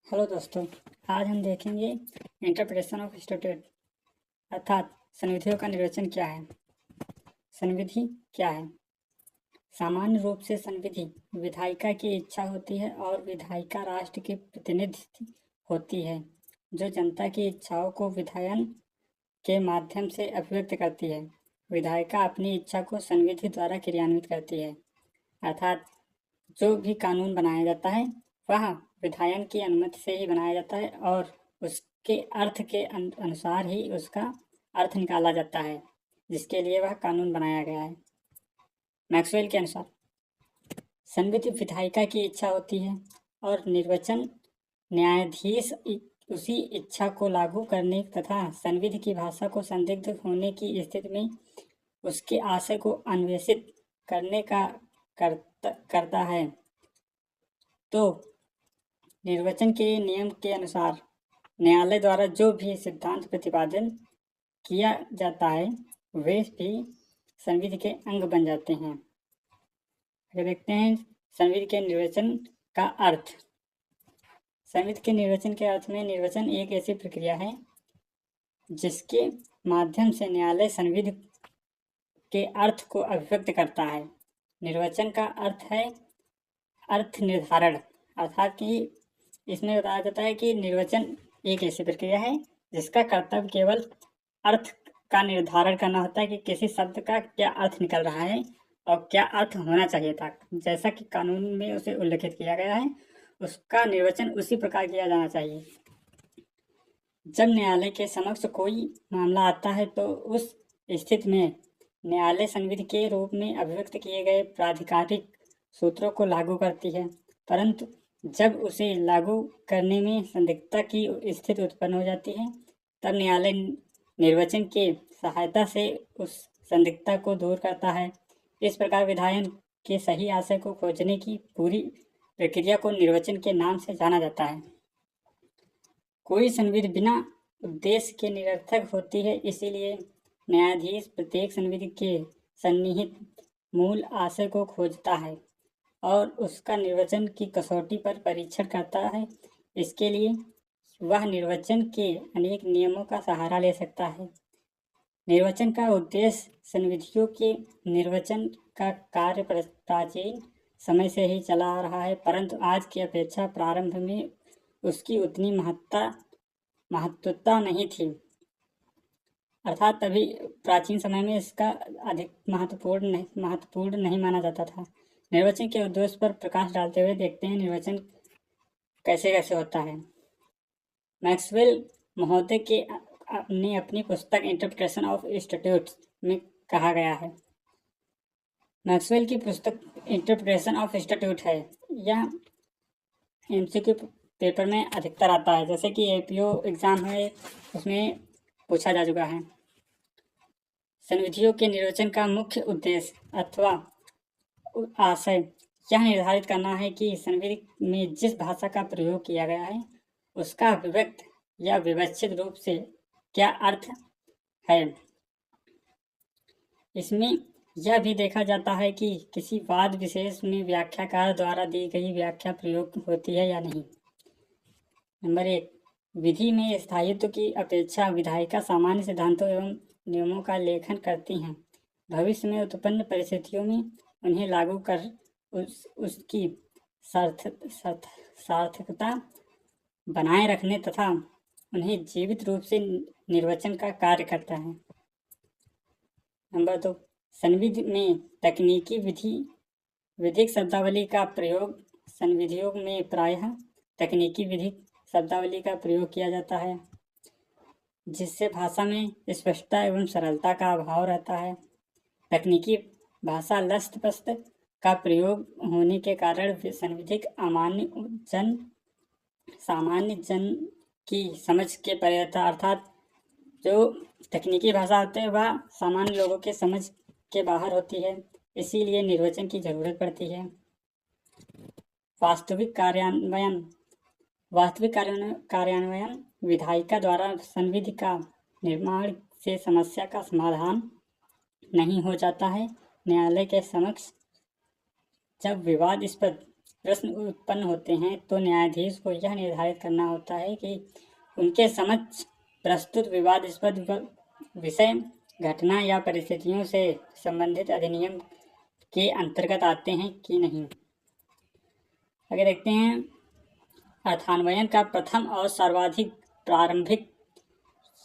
Hello दोस्तों, आज हम देखेंगे इंटरप्रिटेशन ऑफ स्टैट्यूट अर्थात संविधियों का निर्वचन क्या है। संविधि क्या है? सामान्य रूप से संविधि विधायिका की इच्छा होती है और विधायिका राष्ट्र की प्रतिनिधि होती है जो जनता की इच्छाओं को विधायन के माध्यम से अभिव्यक्त करती है। विधायिका अपनी इच्छा को संविधि द्वारा क्रियान्वित करती है अर्थात जो भी कानून बनाया जाता है वह विधायन की अनुमति से ही बनाया जाता है और उसके अर्थ के अनुसार ही उसका अर्थ निकाला जाता है जिसके लिए वह कानून बनाया गया है। मैक्सवेल के अनुसार संविधि विधायिका की इच्छा होती है और निर्वचन न्यायाधीश उसी इच्छा को लागू करने तथा संविधि की भाषा को संदिग्ध होने की स्थिति में उसके आशय को अन्वेषित करने का करता है। तो निर्वचन के नियम के अनुसार न्यायालय द्वारा जो भी सिद्धांत प्रतिपादन किया जाता है वे भी संविधि के अंग बन जाते हैं। आगे देखते हैं संविधि के निर्वचन का अर्थ। संविधि के निर्वचन के अर्थ में निर्वचन एक ऐसी प्रक्रिया है जिसके माध्यम से न्यायालय संविधि के अर्थ को अभिव्यक्त करता है। निर्वचन का अर्थ है अर्थ निर्धारण अर्थात कि इसमें बताया जाता है कि निर्वचन एक ऐसी प्रक्रिया है जिसका कर्तव्य केवल अर्थ का निर्धारण करना होता है कि किसी शब्द का क्या अर्थ निकल रहा है और क्या अर्थ होना चाहिए था, जैसा कि कानून में उसे उल्लेखित किया गया है उसका निर्वचन उसी प्रकार किया जाना चाहिए। जब न्यायालय के समक्ष कोई मामला आता है तो उस स्थिति में न्यायालय संविधि के रूप में अभिव्यक्त किए गए प्राधिकारिक सूत्रों को लागू करती है, परंतु जब उसे लागू करने में संदिग्धता की स्थिति उत्पन्न हो जाती है तब न्यायालय निर्वचन के सहायता से उस संदिग्धता को दूर करता है। इस प्रकार विधायन के सही आशय को खोजने की पूरी प्रक्रिया को निर्वचन के नाम से जाना जाता है। कोई संविधि बिना उद्देश्य के निरर्थक होती है, इसीलिए न्यायाधीश प्रत्येक संविधि के सन्निहित मूल आशय को खोजता है और उसका निर्वचन की कसौटी पर परीक्षण करता है। इसके लिए वह निर्वचन के अनेक नियमों का सहारा ले सकता है। निर्वचन का उद्देश्य संविधियों के निर्वचन का कार्य प्राचीन समय से ही चला आ रहा है, परंतु आज की अपेक्षा प्रारंभ में उसकी उतनी महत्वता नहीं थी अर्थात तभी प्राचीन समय में इसका अधिक महत्वपूर्ण नहीं माना जाता था। निर्वचन के उद्देश्य पर प्रकाश डालते हुए देखते हैं निर्वचन कैसे कैसे होता है। मैक्सवेल महोदय के ने अपनी पुस्तक इंटरप्रिटेशन ऑफ स्टैट्यूट्स में कहा गया है। मैक्सवेल की पुस्तक इंटरप्रिटेशन ऑफ स्टैट्यूट है। यह एमसीक्यू पेपर में अधिकतर आता है, जैसे कि एपीओ एग्जाम है उसमें पूछा जा चुका है। संविधियों के निर्वचन का मुख्य उद्देश्य अथवा आशय यह निर्धारित करना है कि संविधि में जिस भाषा का प्रयोग किया गया है उसका अभिव्यक्त या विवक्षित रूप से क्या अर्थ है। इसमें यह भी देखा जाता है कि किसी वाद विशेष में व्याख्याकार द्वारा दी गई व्याख्या प्रयोग होती है या नहीं। नंबर 1, विधि में स्थायित्व की अपेक्षा विधायिका सामान्य सिद्धांतों एवं नियमों का लेखन करती हैं। भविष्य में उत्पन्न परिस्थितियों में उन्हें लागू कर उसकी सार्थकता बनाए रखने तथा उन्हें जीवित रूप से निर्वचन का कार्य करता है। नंबर 2, संविधि में तकनीकी विधिक शब्दावली का प्रयोग। संविधियों में प्रायः तकनीकी विधिक शब्दावली का प्रयोग किया जाता है जिससे भाषा में स्पष्टता एवं सरलता का अभाव रहता है। तकनीकी भाषा लस्त-पस्त का प्रयोग होने के कारण संविधिक सामान्य जन की समझ के परे रहता अर्थात जो तकनीकी भाषा होती है वह सामान्य लोगों के समझ के बाहर होती है, इसीलिए निर्वचन की जरूरत पड़ती है। वास्तविक कार्यान्वयन विधायिका द्वारा संविधि का निर्माण से समस्या का समाधान नहीं हो जाता है। न्यायालय के समक्ष जब विवादास्पद प्रश्न उत्पन्न होते हैं तो न्यायाधीश को यह निर्धारित करना होता है कि उनके समक्ष प्रस्तुत विवादास्पद विषय, घटना या परिस्थितियों से संबंधित अधिनियम के अंतर्गत आते हैं कि नहीं। आगे देखते हैं, अर्थान्वयन का प्रथम और सर्वाधिक प्रारंभिक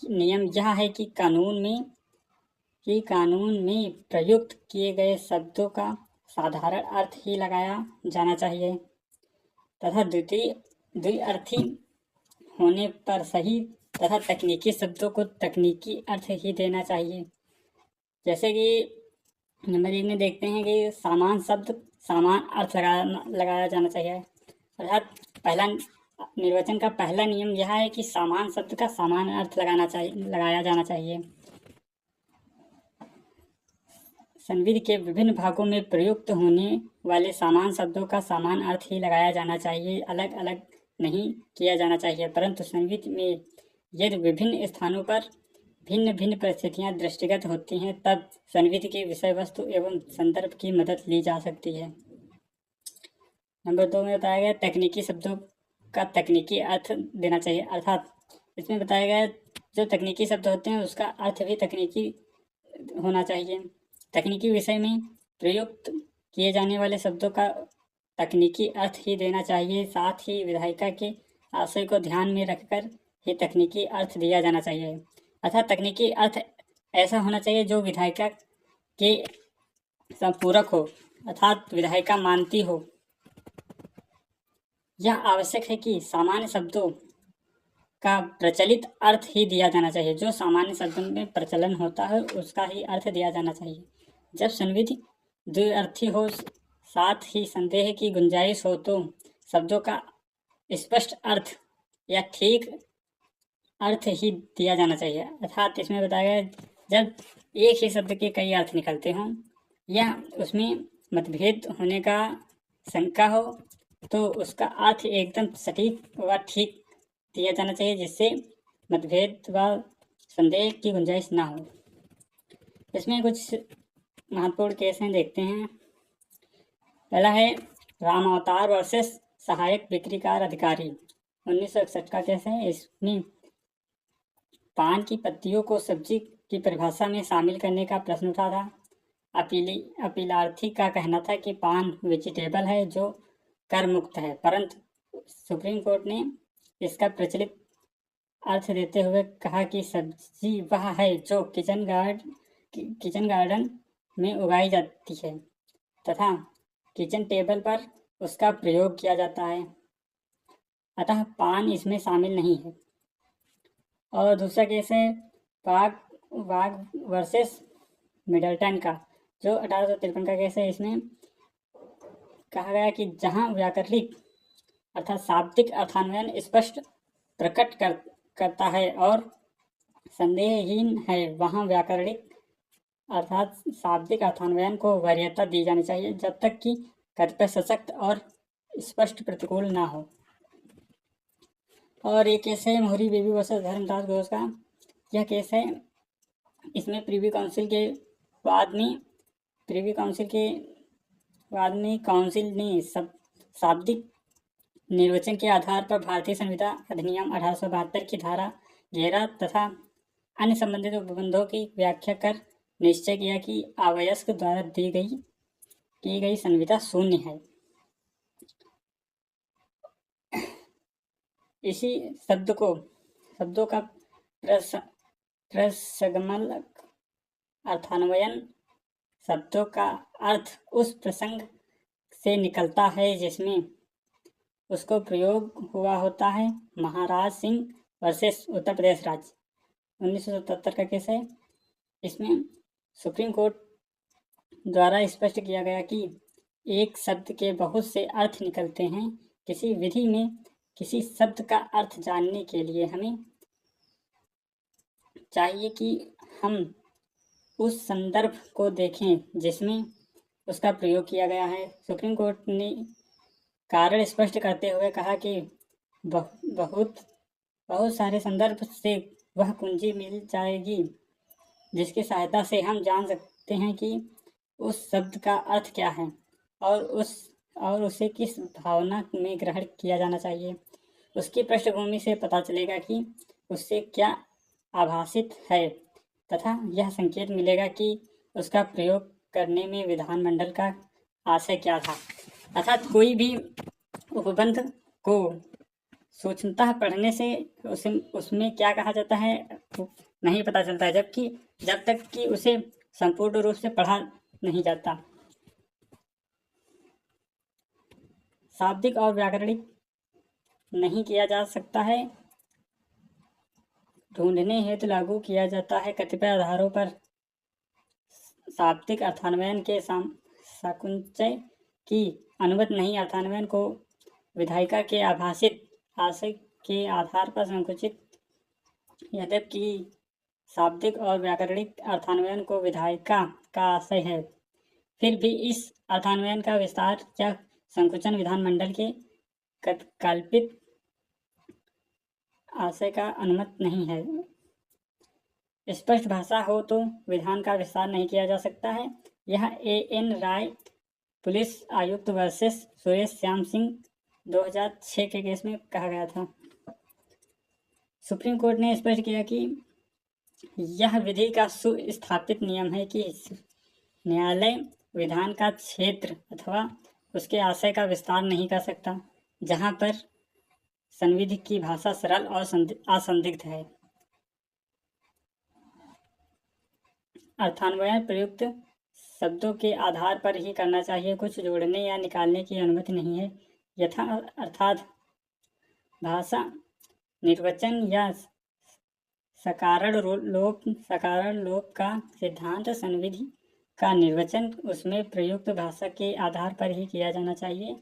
नियम यह है कि कानून में प्रयुक्त किए गए शब्दों का साधारण अर्थ ही लगाया जाना चाहिए तथा द्विअर्थी होने पर सही तथा तकनीकी शब्दों को तकनीकी अर्थ ही देना चाहिए। जैसे कि नंबर 1 में देखते हैं कि समान शब्द समान अर्थ लगाया जाना चाहिए। अर्थात पहला निर्वचन का पहला नियम यह है कि समान शब्द का समान अर्थ लगाया जाना चाहिए। संविधि के विभिन्न भागों में प्रयुक्त होने वाले समान शब्दों का समान अर्थ ही लगाया जाना चाहिए, अलग अलग नहीं किया जाना चाहिए। परंतु संविधि में यदि विभिन्न स्थानों पर भिन्न भिन्न परिस्थितियां दृष्टिगत होती हैं, तब संविधि की विषय वस्तु एवं संदर्भ की मदद ली जा सकती है। नंबर 2 में बताया गया तकनीकी शब्दों का तकनीकी अर्थ देना चाहिए। अर्थात इसमें बताया गया जो तकनीकी शब्द होते हैं उसका अर्थ भी तकनीकी होना चाहिए। तकनीकी विषय में प्रयुक्त किए जाने वाले शब्दों का तकनीकी अर्थ ही देना चाहिए। साथ ही विधायिका के आशय को ध्यान में रखकर ही तकनीकी अर्थ दिया जाना चाहिए। अर्थात तकनीकी अर्थ ऐसा होना चाहिए जो विधायिका के संपूरक हो, अर्थात विधायिका मानती हो। यह आवश्यक है कि सामान्य शब्दों का प्रचलित अर्थ ही दिया जाना चाहिए। जो सामान्य शब्दों में प्रचलन होता है उसका ही अर्थ दिया जाना चाहिए। जब संविधि द्विअर्थी हो, साथ ही संदेह की गुंजाइश हो, तो शब्दों का स्पष्ट अर्थ या ठीक अर्थ ही दिया जाना चाहिए। अर्थात इसमें बताया गया जब एक ही शब्द के कई अर्थ निकलते हों या उसमें मतभेद होने का शंका हो, तो उसका अर्थ एकदम सटीक व ठीक दिया जाना चाहिए, जिससे मतभेद व संदेह की गुंजाइश ना हो। इसमें कुछ महत्वपूर्ण केस हैं, देखते हैं। पहला है राम अवतार वर्सेस सहायक बिक्रीकार अधिकारी, 1961 का केस है। इसमें पान की पत्तियों को सब्जी की परिभाषा में शामिल करने का प्रश्न उठा था। अपीलार्थी का कहना था कि पान वेजिटेबल है जो कर मुक्त है, परंतु सुप्रीम कोर्ट ने इसका प्रचलित अर्थ देते हुए कहा कि सब्जी वह है जो किचन गार्डन में उगाई जाती है तथा किचन टेबल पर उसका प्रयोग किया जाता है, अतः पान इसमें शामिल नहीं है। और दूसरा केस है वाघ वर्सेस मिडलटन का, जो 1853 का केस है। इसमें कहा गया कि जहां व्याकरणिक अर्थात शाब्दिक अर्थान्वयन स्पष्ट प्रकट करता है और संदेहहीन है, वहां व्याकरणिक अर्थात शाब्दिक अर्थान्वयन को वरीयता दी जानी चाहिए जब तक कि कतिपय सशक्त और स्पष्ट प्रतिकूल ना हो। और एक केस है मोहरी बेबी वर्सेस धर्मदास घोष का। यह केस है, इसमें प्रीवी काउंसिल काउंसिल ने शाब्दिक निर्वचन के आधार पर भारतीय संविधा अधिनियम 1872 की धारा 11 तथा अन्य संबंधित उपबंधों की व्याख्या कर निश्चय किया कि अवयस्क द्वारा की गई संविधा शून्य है। इसी शब्दों का प्रसंगमलक अर्थान्वयन शब्दों का अर्थ उस प्रसंग से निकलता है जिसमें उसको प्रयोग हुआ होता है। महाराज सिंह वर्सेस उत्तर प्रदेश राज्य, 1977 का केस है। इसमें सुप्रीम कोर्ट द्वारा स्पष्ट किया गया कि एक शब्द के बहुत से अर्थ निकलते हैं। किसी विधि में किसी शब्द का अर्थ जानने के लिए हमें चाहिए कि हम उस संदर्भ को देखें जिसमें उसका प्रयोग किया गया है। सुप्रीम कोर्ट ने कारण स्पष्ट करते हुए कहा कि बहुत सारे संदर्भ से वह कुंजी मिल जाएगी जिसकी सहायता से हम जान सकते हैं कि उस शब्द का अर्थ क्या है और उस और उसे किस भावना में ग्रहण किया जाना चाहिए। उसकी पृष्ठभूमि से पता चलेगा कि उससे क्या आभासित है तथा यह संकेत मिलेगा कि उसका प्रयोग करने में विधानमंडल का आशय क्या था। अर्थात कोई भी उपबंध को सूक्ष्मतः पढ़ने से उसमें क्या कहा जाता है नहीं पता चलता है, जबकि जब तक कि उसे संपूर्ण रूप से पढ़ा नहीं जाता। शाब्दिक और व्याकरणिक नहीं किया जा सकता है, ढूंढने हेतु लागू किया जाता है। कतिपय आधारों पर शाब्दिक अर्थान्वयन के साकुंचय की अनुमति नहीं। अर्थान्वयन को विधायिका के आभासित आशय के आधार पर संकुचित, यद्यपि शाब्दिक और व्याकरणिक अर्थान्वयन को विधायिका का आशय है, फिर भी इस अर्थान्वयन का विस्तार या संकुचन विधानमंडल के कल्पित आशय का अनुमत नहीं है। स्पष्ट भाषा हो तो विधान का विस्तार नहीं किया जा सकता है। यह A.N. राय पुलिस आयुक्त वर्सेस सुरेश श्याम सिंह 2006 के केस में कहा गया था। सुप्रीम कोर्ट ने स्पष्ट किया कि यह विधि का सुस्थापित नियम है कि न्यायालय विधान का क्षेत्र अथवा उसके आशय का विस्तार नहीं कर सकता जहां पर संविधि की भाषा सरल और असंदिग्ध है। अर्थान्वयन प्रयुक्त शब्दों के आधार पर ही करना चाहिए, कुछ जोड़ने या निकालने की अनुमति नहीं है। यथा अर्थात भाषा निर्वचन या सकारण लोप का सिद्धांत संविधि का निर्वचन उसमें प्रयुक्त भाषा के आधार पर ही किया जाना चाहिए।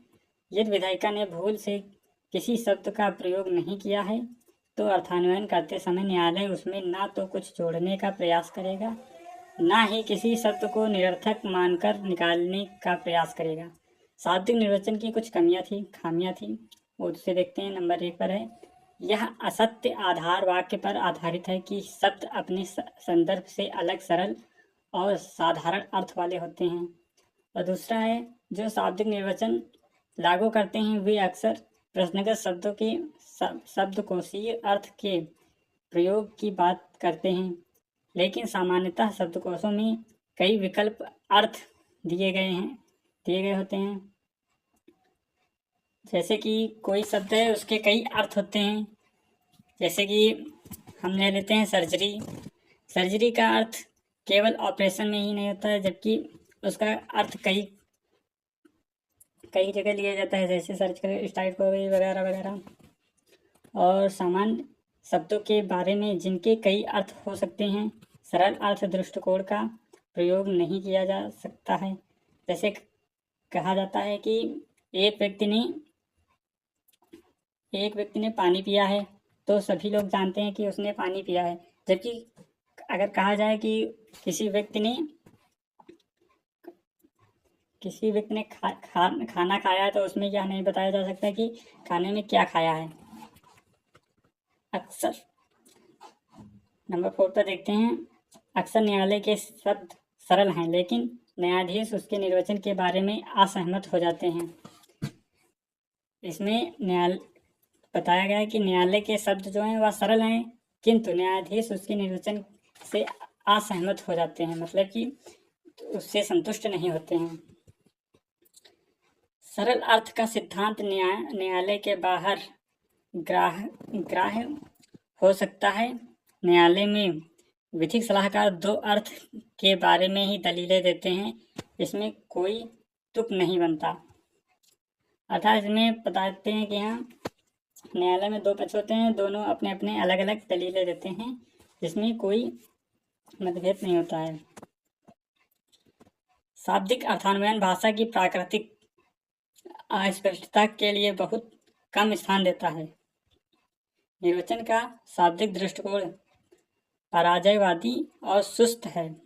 यदि विधायिका ने भूल से किसी शब्द का प्रयोग नहीं किया है तो अर्थान्वयन करते समय न्यायालय उसमें ना तो कुछ जोड़ने का प्रयास करेगा, ना ही किसी शब्द को निरर्थक मानकर निकालने का प्रयास करेगा। शाब्दिक निर्वचन की कुछ खामियां थी, वो उसे देखते हैं। नंबर 1 पर है, यह असत्य आधार वाक्य पर आधारित है कि शब्द अपने संदर्भ से अलग, सरल और साधारण अर्थ वाले होते हैं। और दूसरा है, जो शाब्दिक निर्वचन लागू करते हैं वे अक्सर प्रश्नगत शब्दों के शब्दकोशीय अर्थ के प्रयोग की बात करते हैं, लेकिन सामान्यतः शब्दकोशों में कई विकल्प अर्थ दिए गए होते हैं। जैसे कि कोई शब्द है उसके कई अर्थ होते हैं। जैसे कि हम ले लेते हैं सर्जरी का अर्थ केवल ऑपरेशन में ही नहीं होता है, जबकि उसका अर्थ कई जगह लिया जाता है, जैसे सर्जिकल स्ट्राइक हो गई वगैरह वगैरह। और सामान्य शब्दों के बारे में जिनके कई अर्थ हो सकते हैं, सरल अर्थ दृष्टिकोण का प्रयोग नहीं किया जा सकता है। जैसे कहा जाता है कि एक व्यक्ति ने पानी पिया है तो सभी लोग जानते हैं कि उसने पानी पिया है, जबकि अगर कहा जाए कि किसी व्यक्ति ने खाना खाया है तो उसमें यह नहीं बताया जा सकता कि खाने में क्या खाया है। अक्सर नंबर 4 पर देखते हैं, अक्सर न्यायालय के शब्द सरल हैं लेकिन न्यायाधीश उसके निर्वचन के बारे में असहमत हो जाते हैं। इसमें बताया गया है कि न्यायालय के शब्द जो हैं वह सरल हैं, किंतु न्यायाधीश उसके निर्वचन से असहमत हो जाते हैं, मतलब कि उससे संतुष्ट नहीं होते हैं। सरल अर्थ का सिद्धांत न्यायालय के बाहर ग्राह्य हो सकता है। न्यायालय में विधिक सलाहकार 2 अर्थ के बारे में ही दलीलें देते हैं, इसमें कोई तुक नहीं बनता। अर्थात इसमें बताते हैं कि हाँ, न्यायालय में 2 पक्ष होते हैं, दोनों अपने अपने अलग अलग दलीलें देते हैं, जिसमें कोई मतभेद नहीं होता है। शाब्दिक अर्थान्वयन भाषा की प्राकृतिक अस्पष्टता के लिए बहुत कम स्थान देता है। निर्वचन का शाब्दिक दृष्टिकोण पराजयवादी और सुस्त है।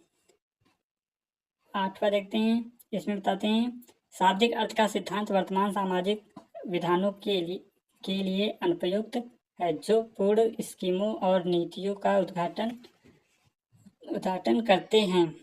8वां देखते हैं, इसमें बताते हैं, शाब्दिक अर्थ का सिद्धांत वर्तमान सामाजिक विधानों के लिए अनुपयुक्त है, जो पूर्ण स्कीमों और नीतियों का उद्घाटन करते हैं।